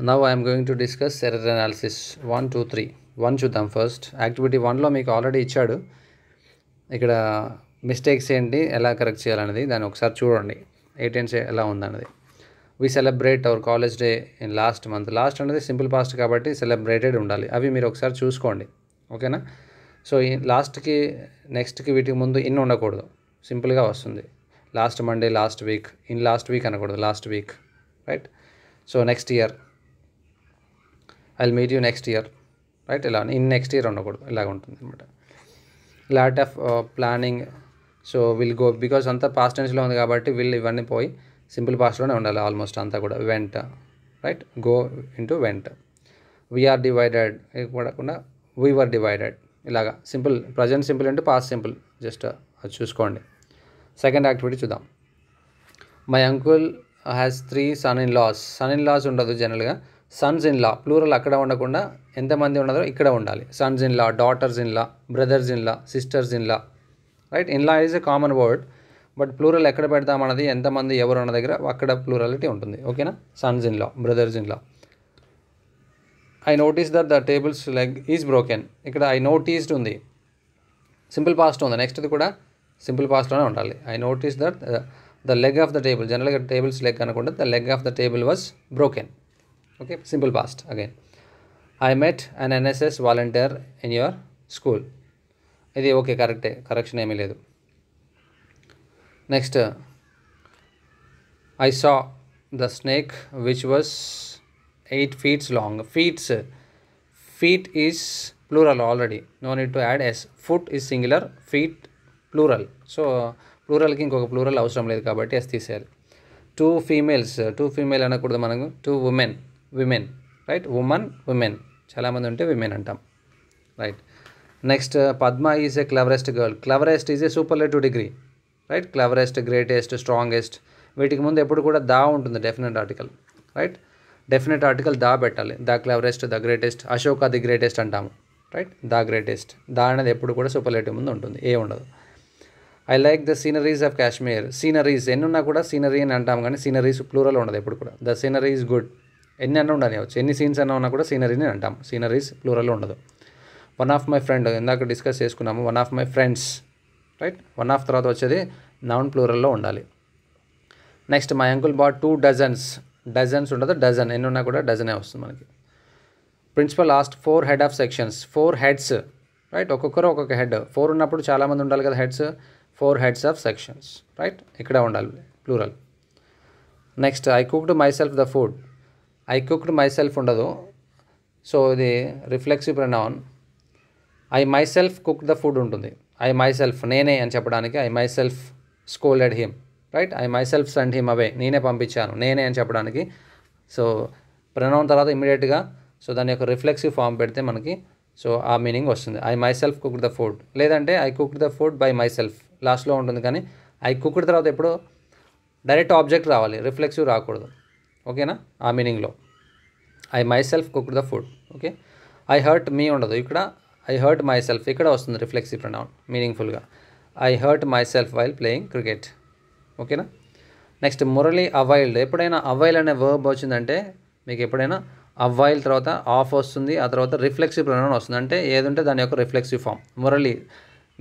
Now I am going to discuss error analysis 1, 2, 3. 1 చూద్దాం first. Activity 1లో మీకు already ఇచ్చాడు. ఇక్కడ మిస్టేక్స్ ఏంటి, ఎలా కరెక్ట్ చేయాలనేది దాన్ని ఒకసారి చూడండి. 18 ఎలా ఉందన్నది. We celebrate our college day in last month. Last అనేది సింపుల్ పాస్ట్ కాబట్టి సెలబ్రేటెడ్ ఉండాలి. అవి మీరు ఒకసారి చూసుకోండి, ఓకేనా. సో ఈ లాస్ట్కి నెక్స్ట్కి వీటికి ముందు ఇన్ ఉండకూడదు, సింపుల్గా వస్తుంది. Last Monday, last week, in last week అనకూడదు, last week, right. So next year, I'll meet you next year, right. ఇలా ఇన్ నెక్స్ట్ ఇయర్ ఉండకూడదు, ఇలాగ ఉంటుంది అనమాట. Lot of planning, so will go, because అంతా పాస్ట్ టెన్స్లో ఉంది కాబట్టి విల్ ఇవన్నీ పోయి సింపుల్ పాస్ట్లోనే ఉండాలి ఆల్మోస్ట్ అంతా కూడా. Went, right, go into went. We are divided కూడా వీ వర్ డివైడెడ్, ఇలాగా సింపుల్. ప్రజెంట్ సింపుల్ అంటే పాస్ట్ సింపుల్, జస్ట్ అది చూసుకోండి. సెకండ్ యాక్టివిటీ చూద్దాం. My uncle has 3 son in laws. Son in laws ఉండదు జనరల్గా, సన్స్ ఇన్ లా, ప్లూరల్ అక్కడ ఉండకుండా ఎంతమంది ఉన్నదో ఇక్కడ ఉండాలి. Sons in law, daughters in law, brothers in law, sisters in law, right. In law is a common word, but plural ఎక్కడ పెడతామన్నది ఎంతమంది ఎవరు ఉన్న దగ్గర అక్కడ ప్లూరాలిటీ ఉంటుంది, ఓకేనా. Sons in law, brothers in law. I notice that the tables leg is broken. ఇక్కడ ఐ నోటీస్డ్ ఉంది, సింపుల్ పాస్ట్ ఉంది, నెక్స్ట్ది కూడా సింపుల్ పాస్ట్లోనే ఉండాలి. I notice that the leg of the table, జనరల్గా టేబుల్స్ లెగ్ అనకుండా the leg of the table was broken, okay. Simple past again. I met an NSS volunteer in your school. ఇది okay, కరెక్టే, correction ఏమీ లేదు. Next, I saw the snake which was 8 feet long. Feet is plural already, no need to add s. Foot is singular, feet plural. So ప్లూరల్కి ఇంకొక plural అవసరం లేదు కాబట్టి yes తీసేయాలి. 2 females, 2 female అనకూడదు మనకు, 2 women, రైట్. ఉమెన్ చాలామంది ఉంటే విమెన్ అంటాం, right. Next, Padma is a cleverest girl. Cleverest is a superlative degree, right. Cleverest, greatest, strongest, వీటికి ముందు ఎప్పుడు కూడా దా ఉంటుంది, definite article, right. Definite article the పెట్టాలి. The cleverest, the greatest. Ashoka the greatest అంటాము, రైట్. ద గ్రేటెస్ట్, దా అనేది ఎప్పుడు కూడా సూపర్లేటివ్ ముందు ఉంటుంది, ఏ ఉండదు. I like the sceneries of Kashmir. Sceneries ఎన్నున్నా కూడా సీనరీ అని అంటాం, కానీ సీనరీస్ ప్లూరల్ ఉండదు ఎప్పుడు కూడా. ద సీనరీ ఈజ్ గుడ్, ఎన్ని అన్న ఉండని వచ్చు, ఎన్ని సీన్స్ అన్న ఉన్నా కూడా సీనరీని అంటాం, సీనరీస్ ప్లూరల్ ఉండదు. వన్ ఆఫ్ మై ఫ్రెండ్, ఇందాక డిస్కస్ చేసుకున్నాము, one of my friends, right. One of తర్వాత వచ్చేది నౌన్ ప్లూరల్లో ఉండాలి. Next, my uncle bought 2 dozens. Dozens ఉండదు, డజన్, ఎన్ని ఉన్నా కూడా డజనే వస్తుంది మనకి. Principal lost 4 head of sections. 4 heads, right. ఒక్కొక్కరు ఒక్కొక్క హెడ్. 4 ఉన్నప్పుడు చాలామంది ఉండాలి కదా heads. 4 heads of sections, right. ఇక్కడ ఉండాలి plural. Next, I cooked my self the food. I cooked my self ఉండదు, సో ఇది reflexive pronoun. I myself cooked the food ఉంటుంది. ఐ మై సెల్ఫ్, నేనే అని చెప్పడానికి I my self scolded him, right. I my self send him away, నేనే పంపించాను, నేనే అని చెప్పడానికి. సో ప్రొనౌన్ తర్వాత ఇమీడియట్గా సో దాని యొక్క రిఫ్లెక్సివ్ ఫామ్ పెడితే మనకి సో ఆ మీనింగ్ వస్తుంది. I myself cooked the food, లేదంటే I cooked the food by myself లాస్ట్లో ఉంటుంది, కానీ ఐ కుక్డ్ తర్వాత ఎప్పుడు డైరెక్ట్ ఆబ్జెక్ట్ రావాలి, రిఫ్లెక్సివ్ రాకూడదు, ఓకేనా. ఆ మీనింగ్లో I myself cooked the food, okay. I hurt me ఉండదు, ఇక్కడ ఐ హర్ట్ మై సెల్ఫ్, ఇక్కడ వస్తుంది రిఫ్లెక్సివ్ ప్రొనౌన్ మీనింగ్ఫుల్గా. I hurt myself while playing cricket, ఓకేనా. Next, Murali availed. ఎప్పుడైనా అవైల్ అనే వర్బ్ వచ్చిందంటే మీకు ఎప్పుడైనా అవైల్ తర్వాత ఆఫ్ వస్తుంది, ఆ తర్వాత రిఫ్లెక్సివ్ ప్రొనౌన్ వస్తుంది, అంటే ఏదంటే దాని యొక్క రిఫ్లెక్సివ్ ఫామ్. మురళి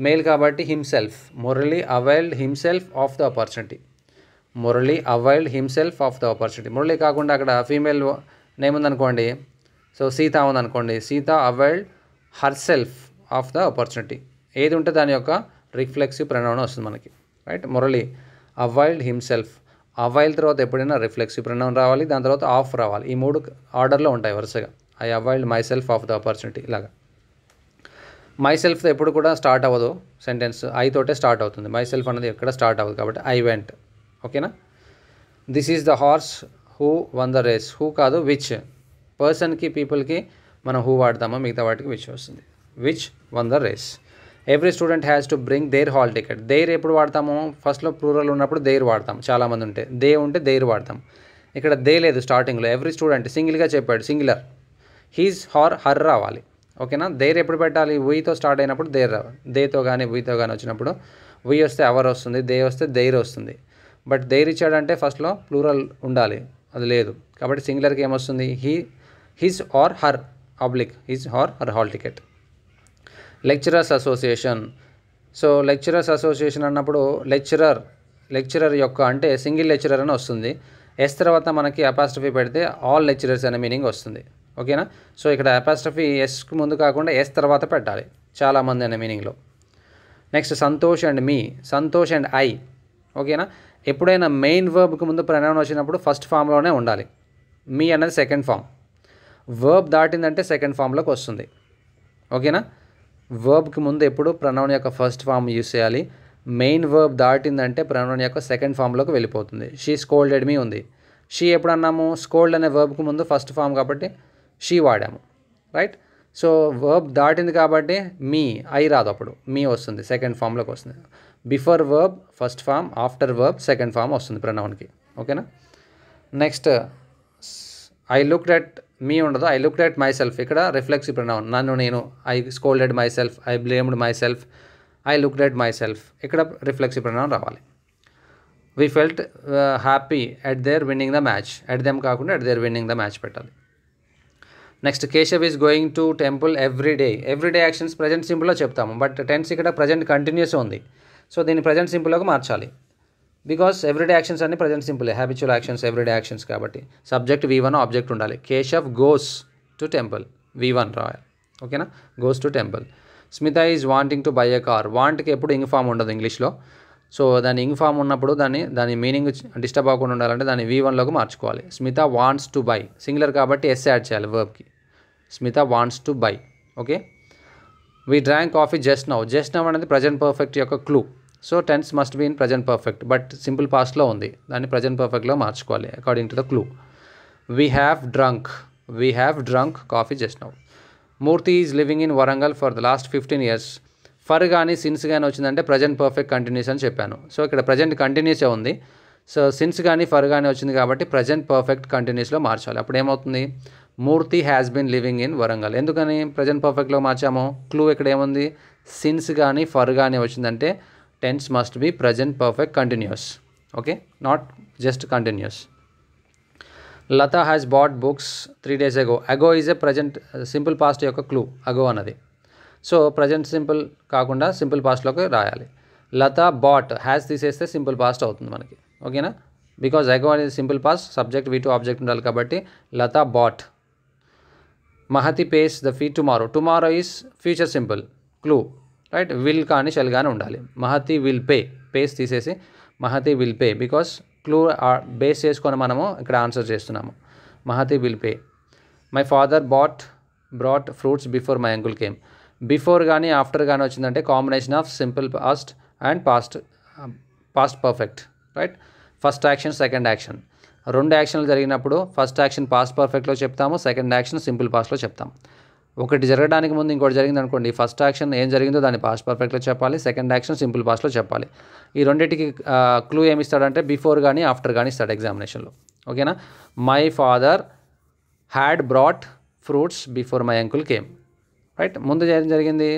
మేల్ కాబట్టి himself. Murali availed himself of the opportunity. Murali availed himself of the opportunity. Murali కాకుండా అక్కడ ఫీమేల్ నేమ్ ఉందనుకోండి, సో సీత ఉందనుకోండి, Sita availed her self of the opportunity. ఏది ఉంటే దాని యొక్క రిఫ్లెక్సివ్ ప్రొనౌన్ వస్తుంది మనకి, right. Murali availed himself. Avail తర్వాత ఎప్పుడైనా రిఫ్లెక్సివ్ ప్రొనౌన్ రావాలి, దాని తర్వాత ఆఫ్ రావాలి. ఈ 3 ఆర్డర్లో ఉంటాయి వరుసగా. I availed myself of the opportunity, ఇలాగా. మై సెల్ఫ్తో ఎప్పుడు కూడా స్టార్ట్ అవ్వదు సెంటెన్స్, ఐ తోటే స్టార్ట్ అవుతుంది. మై సెల్ఫ్ అనేది ఎక్కడ స్టార్ట్ అవ్వదు కాబట్టి ఐ వెంట్, ఓకేనా. This is the horse who won the race. Who కాదు, విచ్. పర్సన్కి, పీపుల్కి మనం హూ వాడతామో, మిగతా వాటికి విచ్ వస్తుంది. Which won the race. Every student has to bring their hall ticket. Their ఎప్పుడు వాడతాము, ఫస్ట్లో ప్లూరల్ ఉన్నప్పుడు దేర్ వాడతాం, చాలామంది ఉంటే. దే ఉంటే దేర్ వాడతాం. ఇక్కడ దే లేదు స్టార్టింగ్లో. ఎవ్రీ స్టూడెంట్ సింగిల్గా చెప్పాడు, సింగులర్. హీజ్ హార్ హర్ రావాలి, ఓకేనా. దేర్ ఎప్పుడు పెట్టాలి, వీతో స్టార్ట్ అయినప్పుడు దేర్ రావాలి. దేతో కానీ వీతో కానీ వచ్చినప్పుడు వీ వస్తే అవర్ వస్తుంది, దే వస్తే దేర్ వస్తుంది. బట్ దేర్ ఇచ్చాడంటే ఫస్ట్లో ప్లూరల్ ఉండాలి, అది లేదు. కాబట్టి సింగులర్కి ఏమొస్తుంది, his or her oblique his or her hall ticket. Lecturers association. So lecturers association అన్నప్పుడు లెక్చరర్ యొక్క అంటే సింగిల్ లెక్చరర్ అని వస్తుంది. ఎస్ తర్వాత మనకి అపాస్ట్రఫీ పెడితే ఆల్ లెక్చరర్స్ అనే మీనింగ్ వస్తుంది. ఓకేనా. సో ఇక్కడ అపాస్ట్రఫీ ఎస్కి ముందు కాకుండా ఎస్ తర్వాత పెట్టాలి, చాలామంది అనే మీనింగ్లో. Next Santosh and me, Santosh and I. ఓకేనా. ఎప్పుడైనా మెయిన్ వర్బ్కి ముందు ప్రొనౌన్ వచ్చినప్పుడు ఫస్ట్ ఫామ్లోనే ఉండాలి. మీ అనేది సెకండ్ ఫామ్. వర్బ్ దాటిందంటే సెకండ్ ఫామ్లోకి వస్తుంది. ఓకేనా. వర్బ్కి ముందు ఎప్పుడు ప్రొనౌన్ యొక్క ఫస్ట్ ఫామ్ యూస్ చేయాలి. మెయిన్ వర్బ్ దాటిందంటే ప్రొనౌన్ యొక్క సెకండ్ ఫామ్లోకి వెళ్ళిపోతుంది. షీ స్కోల్డెడ్ మీ ఉంది. షీ ఎప్పుడు అన్నాము, స్కోల్డ్ అనే వర్బ్కి ముందు ఫస్ట్ ఫామ్ కాబట్టి షీ వాడాము, రైట్. సో వర్బ్ దాటింది కాబట్టి మీ ఐ రాదు, అప్పుడు మీ వస్తుంది, సెకండ్ ఫామ్లోకి వస్తుంది. Before verb first form, after verb second form వస్తుంది ప్రొనౌన్కి. ఓకేనా. Next I looked at me ఉండదు, I looked at myself. ఇక్కడ రిఫ్లెక్సివ్ ప్రొనౌన్, నన్ను నేను. I scolded myself, I blamed myself, I looked at myself. ఇక్కడ reflexive pronoun రావాలి. We felt happy at their winning the match. At them కాకుండా at their winning the match పెట్టాలి. Next Keshav is going to temple every day. Every day actions present సింపుల్లో చెప్తాము, but tense ఇక్కడ present continuous ఉంది. So దీన్ని present సింపుల్లోకి మార్చాలి. Because everyday actions అన్ని present simple, habitual actions everyday actions కాబట్టి subject V1 object ఉండాలి. Keshav goes to temple, V1 రాయాలి. ఓకేనా. Goes to temple. Smitha is wanting to buy a car. వాంట్కి ఎప్పుడు ఇంగ్ ఫామ్ ఉండదు ఇంగ్లీష్లో. సో దాని ఇంగ్ ఫామ్ ఉన్నప్పుడు దాని మీనింగ్ డిస్టర్బ్ అవ్వకుండా ఉండాలంటే దాన్ని V1లోకి మార్చుకోవాలి. Smita wants to buy, singular కాబట్టి ఎస్ యాడ్ చేయాలి వర్బ్కి. Smita wants to buy. Okay. We drank coffee just now. Just now అనేది ప్రజెంట్ పర్ఫెక్ట్ యొక్క clue. So tense must be in present perfect, but simple పాస్ట్లో ఉంది, దాన్ని ప్రజెంట్ పర్ఫెక్ట్లో మార్చుకోవాలి according to the clue. We have drunk coffee just now. Murthy is living in Warangal for the last 15 years. For కానీ since కానీ వచ్చిందంటే present perfect continuous అని చెప్పాను. సో ఇక్కడ ప్రజెంట్ కంటిన్యూసే ఉంది. సో సిన్స్ కానీ ఫర్ కానీ వచ్చింది కాబట్టి ప్రజెంట్ పర్ఫెక్ట్ కంటిన్యూస్లో మార్చాలి. అప్పుడు ఏమవుతుంది, Murthy has been living in Warangal. ఎందుకని ప్రజెంట్ పర్ఫెక్ట్లో మార్చాము, క్లూ ఇక్కడ ఏముంది, సిన్స్ కానీ ఫర్ కానీ వచ్చిందంటే tense must be present perfect continuous. Okay, not just continuous. Latha has bought books 3 days ago. Ago is a present simple past యొక్క క్లూ, అగో అన్నది. So present simple కాకుండా సింపుల్ పాస్ట్లోకి రాయాలి. లత బాట్, హ్యాస్ తీసేస్తే simple past అవుతుంది మనకి. ఓకేనా. Because అగో అనేది simple past, subject V2 object ఉండాలి కాబట్టి Latha bought. Mahathi pays the fee tomorrow is future simple, clue, right. Will కానీ షెల్ కానీ ఉండాలి. మహతి విల్ పే, పేస్ తీసేసి Mahathi will pay, because clue base చేసుకొని మనము ఇక్కడ ఆన్సర్ చేస్తున్నాము. Mahathi will pay. My father brought fruits before my uncle came. Before కానీ after కానీ వచ్చిందంటే combination of simple past and past perfect, right. First action second action, 2 యాక్షన్లు జరిగినప్పుడు ఫస్ట్ యాక్షన్ పాస్ట్ పర్ఫెక్ట్లో చెప్తాము, సెకండ్ యాక్షన్ సింపుల్ పాస్ట్లో చెప్తాం. ఒకటి జరగడానికి ముందు ఇంకోటి జరిగింది అనుకోండి, ఫస్ట్ యాక్షన్ ఏం జరిగిందో దాన్ని పాస్ట్ పర్ఫెక్ట్లో చెప్పాలి, సెకండ్ యాక్షన్ సింపుల్ పాస్ట్లో చెప్పాలి. ఈ రెండింటికి క్లూ ఏమి ఇస్తాడంటే బిఫోర్ కానీ ఆఫ్టర్ కానీ ఇస్తాడు ఎగ్జామినేషన్లో. ఓకేనా. My father had brought fruits before my uncle came, right. ముందు ఏం జరిగింది,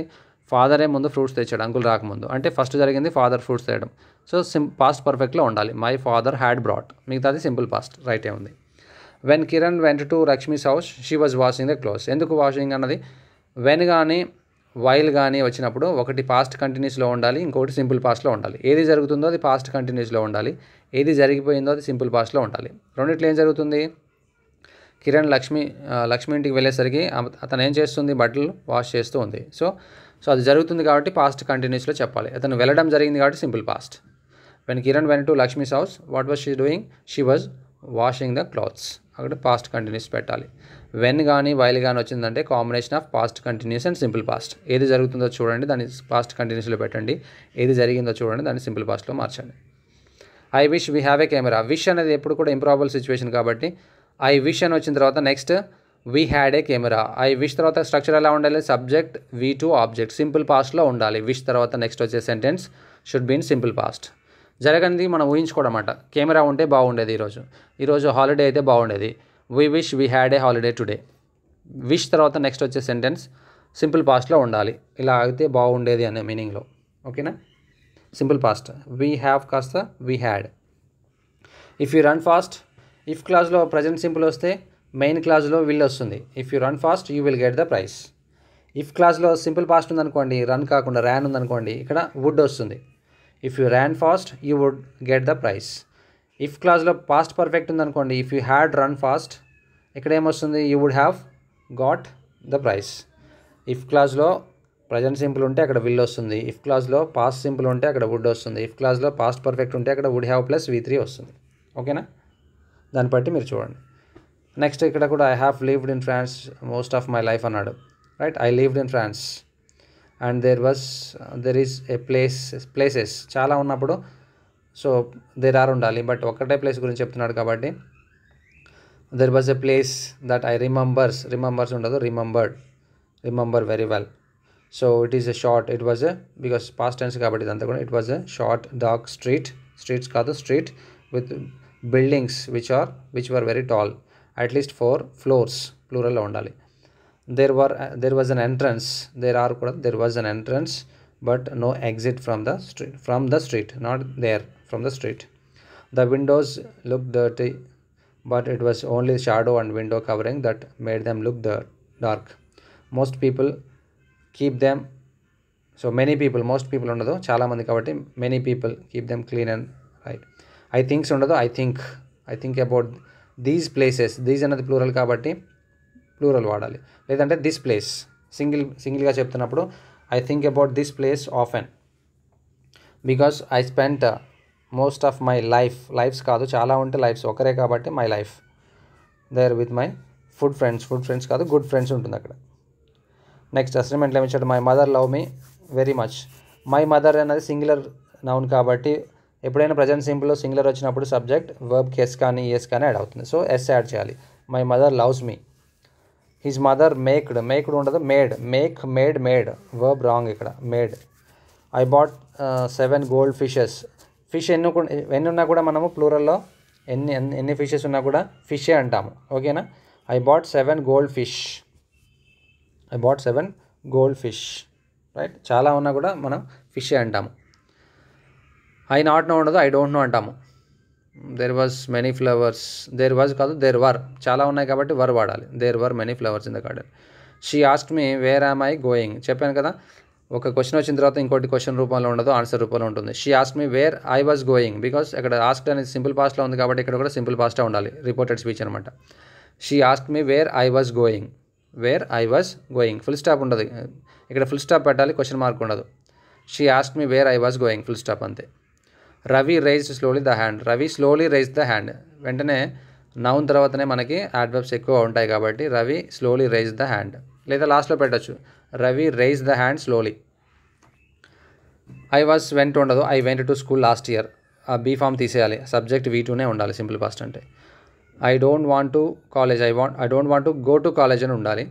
ఫాదరే ముందు ఫ్రూట్స్ తెచ్చాడు అంకుల్ రాకముందు, అంటే ఫస్ట్ జరిగింది ఫాదర్ ఫ్రూట్స్ తేయడం. సో పాస్ట్ పర్ఫెక్ట్లో ఉండాలి. మై ఫాదర్ హ్యాడ్ బ్రాట్, మిగతాది సింపుల్ పాస్ట్, రైటే ఉంది. When Kiran went to Lakshmi's house she was washing the clothes. ఎందుకు వాషింగ్ అన్నది వెన్ కానీ వైల్ కానీ వచ్చినప్పుడు ఒకటి పాస్ట్ కంటిన్యూస్లో ఉండాలి, ఇంకొకటి సింపుల్ పాస్ట్లో ఉండాలి. ఏది జరుగుతుందో అది పాస్ట్ కంటిన్యూస్లో ఉండాలి, ఏది జరిగిపోయిందో అది సింపుల్ పాస్ట్లో ఉండాలి. రెండిట్లో ఏం జరుగుతుంది, కిరణ్ లక్ష్మి ఇంటికి వెళ్ళేసరికి అతను ఏం చేస్తుంది, బట్టలు వాష్ చేస్తూ ఉంది. సో అది జరుగుతుంది కాబట్టి పాస్ట్ కంటిన్యూస్లో చెప్పాలి. అతను వెళ్ళడం జరిగింది కాబట్టి simple past. When Kiran went to Lakshmi's house what was she doing, she was washing the clothes. అక్కడ పాస్ట్ కంటిన్యూస్ పెట్టాలి. వెన్ కానీ వైల్ కానీ వచ్చిందంటే combination of past continuous and simple past. ఏది జరుగుతుందో చూడండి దాన్ని పాస్ట్ కంటిన్యూస్లో పెట్టండి, ఏది జరిగిందో చూడండి దాన్ని సింపుల్ పాస్ట్లో మార్చండి. I wish we have a camera. Wish అనేది ఎప్పుడు కూడా ఇంప్రాబుల్ సిచ్యువేషన్ కాబట్టి ఐ విష్ అని వచ్చిన తర్వాత next we had A camera. I wish తర్వాత స్ట్రక్చర్ ఎలా ఉండాలి, సబ్జెక్ట్ V2 ఆబ్జెక్ట్ సింపుల్ పాస్ట్లో ఉండాలి. విష్ తర్వాత నెక్స్ట్ వచ్చే sentence should be in simple past. జరగనిది మనం ఊహించుకోవడం అన్నమాట. కెమెరా ఉంటే బాగుండేది, ఈరోజు హాలిడే అయితే బాగుండేది. We wish we had a holiday today. Wish తర్వాత నెక్స్ట్ వచ్చే సెంటెన్స్ సింపుల్ పాస్ట్లో ఉండాలి, ఇలా అయితే బాగుండేది అనే మీనింగ్లో. ఓకేనా. సింపుల్ పాస్ట్ వీ హ్యావ్ కాస్త we had. If you run fast if క్లాజ్లో ప్రజెంట్ సింపుల్ వస్తే మెయిన్ క్లాజ్లో విల్ వస్తుంది. If you run fast you will get the prize. If క్లాజ్లో సింపుల్ పాస్ట్ ఉందనుకోండి, రన్ కాకుండా ర్యాన్ ఉందనుకోండి, ఇక్కడ వుడ్ వస్తుంది. If you ran fast you would get the prize. If క్లాజ్లో పాస్ట్ పర్ఫెక్ట్ ఉందనుకోండి, if you had run fast, ఇక్కడ ఏమొస్తుంది, you would have got the prize. If క్లాజ్లో ప్రజెంట్ సింపుల్ ఉంటే అక్కడ విల్ వస్తుంది. ఇఫ్ క్లాజ్లో పాస్ట్ సింపుల్ ఉంటే అక్కడ వుడ్ వస్తుంది. ఇఫ్ క్లాజ్లో పాస్ట్ పర్ఫెక్ట్ ఉంటే అక్కడ వుడ్ హ్యావ్ ప్లస్ V3 వస్తుంది. ఓకేనా, దాన్ని బట్టి మీరు చూడండి. నెక్స్ట్ ఇక్కడ కూడా I have lived in France most of my life అన్నాడు. Right, I lived in France and there is a places చాలా ఉన్నప్పుడు సో దేర్ ఆర్ ఉండాలి, బట్ ఒక్కటే ప్లేస్ గురించి చెప్తున్నాడు కాబట్టి there was a place that I remembers ఉండదు, remember very well. So it is a short, it was a because past tense కాబట్టి ఇదంతా కూడా it was a short dark streets కాదు street with buildings which were very tall, at least 4 floors ప్లూరల్లో ఉండాలి. there was an entrance, there was an entrance but no exit from the street, not there, from the street. The windows looked dirty but it was only shadow and window covering that made them look dark. Most people keep them, so many people, most people ఉండదు చాలా మంది కాబట్టి many people keep them clean and right. I thinks ఉండదు, I think about these places, these అన్నది plural కాబట్టి plural వాడాలి. లేదంటే this place సింగిల్గా చెప్తున్నప్పుడు I think about this place often because I spent most of my lives కాదు చాలా ఉంటే లైఫ్స్ ఒకరే కాబట్టి my life there with my food friends కాదు గుడ్ ఫ్రెండ్స్ ఉంటుంది అక్కడ. నెక్స్ట్ అసైన్మెంట్లో ఏమిచ్చాడు, my mother love me very much. My mother అనేది సింగులర్ నౌన్ కాబట్టి ఎప్పుడైనా ప్రజెంట్ సింపుల్లో సింగులర్ వచ్చినప్పుడు సబ్జెక్ట్ వర్బ్కి ఎస్ కానీ ఎస్ కానీ యాడ్ అవుతుంది. సో ఎస్ యాడ్ చేయాలి. My mother loves me. His mother maked ఉండదు, మేడ్ వర్బ్ రాంగ్ ఇక్కడ, made. I bought 7 gold fishes. Fish ఎన్ని ఉన్నా కూడా మనము ప్లూరల్లో ఎన్ని ఫిషెస్ ఉన్నా కూడా ఫిషే అంటాము. ఓకేనా, I bought 7 gold fish. Right, చాలా ఉన్నా కూడా మనం ఫిషే అంటాము. ఐ నాట్ నో ఉండదు, ఐ డోంట్ నో అంటాము. There was many flowers, there was కాదు దేర్ వర్, చాలా ఉన్నాయి కాబట్టి వర్ వాడాలి. There were many flowers in the garden. She asked me where am I going. చెప్పాను కదా, ఒక క్వశ్చన్ వచ్చిన తర్వాత ఇంకోటి క్వశ్చన్ రూపంలో ఉండదు, ఆన్సర్ రూపంలో ఉంటుంది. She asked me where I was going, because అక్కడ ఆస్క్డ్ అనేది సింపుల్ పాస్ట్లో ఉంది కాబట్టి ఇక్కడ కూడా సింపుల్ పాస్టే ఉండాలి, రిపోర్టెడ్ స్పీచ్ అనమాట. She asked me where I was going, full stop ఉండదు ఇక్కడ, ఫుల్ స్టాప్ పెట్టాలి, క్వశ్చన్ మార్క్ ఉండదు. She asked me where I was going, full stop అంతే. Ravi raised slowly the hand. Ravi slowly raised the hand, వెంటనే noun తర్వాతనే మనకి adverbs ఎక్కువ ఉంటాయి కాబట్టి Ravi slowly raised the hand, లేదా లాస్ట్లో పెట్టచ్చు, Ravi raised the hand slowly. I was went ఉండదు, I went to school last year. ఆ బీ ఫామ్ తీసేయాలి, సబ్జెక్ట్ V2నే ఉండాలి సింపుల్ పాస్ట్ అంటే. I don't want to college, I don't want to go to college అని ఉండాలి.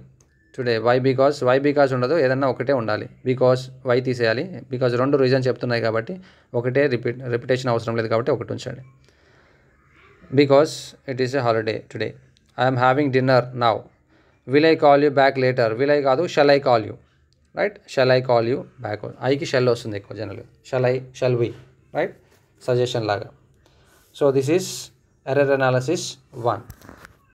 టుడే వై బికాస్ ఉండదు, ఏదన్నా ఒకటే ఉండాలి. బికాస్ వై తీసేయాలి, బికాస్ 2 రీజన్ చెప్తున్నాయి కాబట్టి ఒకటే రిపిటేషన్ అవసరం లేదు కాబట్టి ఒకటి ఉంచండి. Because it is a holiday today. I'm having dinner now. Will I call you back later, will I కాదు shall I call you. Right, shall I call you back, ఐకి షెల్ వస్తుంది ఎక్కువ general, shall we. Right, suggestion లాగా. So this is error analysis 1.